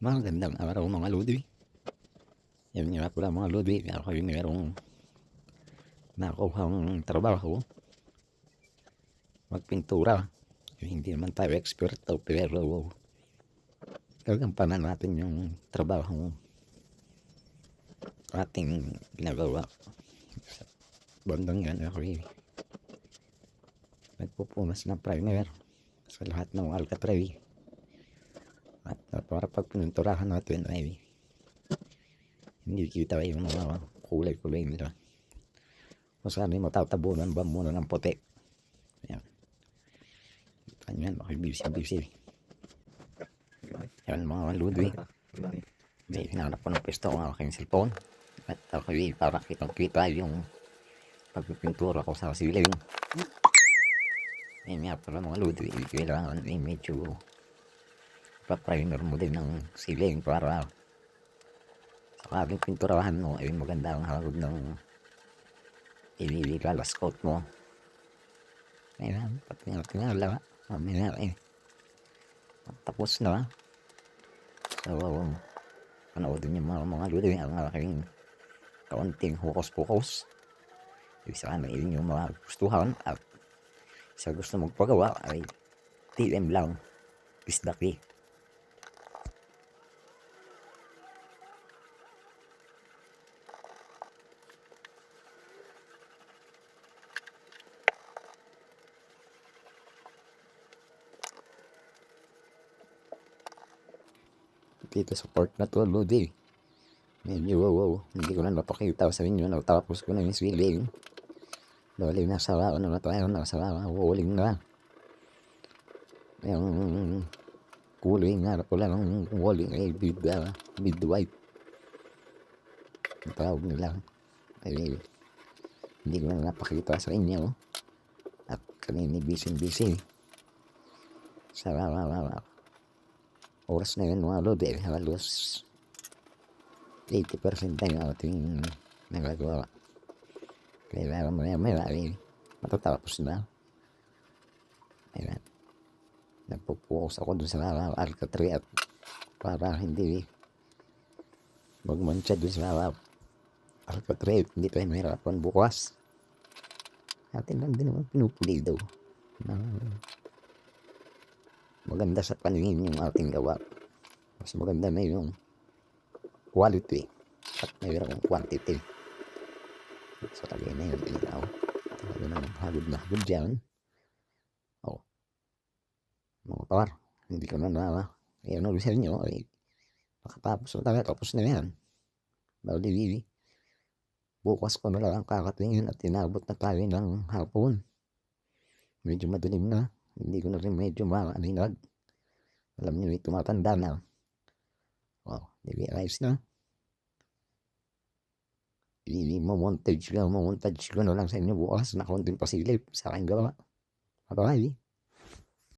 Magandang araw mga lodi. Yan nga pala mga lodi, ako yung merong nakuhang trabaho, magpintura. Hindi naman tayo expert pero gagampanan natin yung trabaho ating ginagawa. Sa bandang yan, ako nagpupunas ng primer sa lahat ng alcatray. At para pag pininturahan natin ay hindi kita yung mga kulay-kulay nila. O sana matatabunan ba muna ng puti. Ayan. Ganyan, ako busy. Yan mga lodi. May hinanap ko ng pesto ang aking cellphone. At ako para kitang-kita yung pagpipintura ko sa siling. Yan nga pala mga lodi. Kailangan ay medyo pa-primer mo din ng siling para sa aking pinturahan mo ay maganda ang hagod ng ililalas coat mo. Ayan, patingala. Mamaya tapos na. So, panoodin yung mga lodi ang aking kaunting hukos-pukos. Isa na yun yung mga gustuhan at sa gusto magpagawa ay TM lang is the key. Dito sa part na to lodi, medyo hindi ko na napakita sa inyo na tapos ko na yung siling. Dali nasa walling na yung kulay nga pala ng walling ay mid white ang tawag nila. Ay hindi ko na napakita sa inyo at kanina busy sa oras na yun mga lodi, halos 80% na yung ating nagagawa. Kaya maya ay matatapos na. Ayan, nagpo-focus ako dun sa alcatray at para hindi magmancha dun sa alcatray, hindi tayo mahirapan bukas. Atin lang din naman pinupuli daw. Maganda sa paningin yung ating gawa. Mas maganda na yung quality at mayroong quantity. So talaga na yun, ilaw. Talaga na hagod dyan. O, mga par, hindi ko na ayan ulit sa inyo, ay nakatapos na tayo, tapos na yan. Bali, bukas ko na lang kakatingin at inabot na tayo ng hapon. Medyo madilim na, hindi ko na rin medyo maaninag. Alam niyo, tumatanda na. Wow, hindi ayos na. Mamontage ko na lang sa inyo bukas na konting pasilip sa aking gawa. Bye-bye.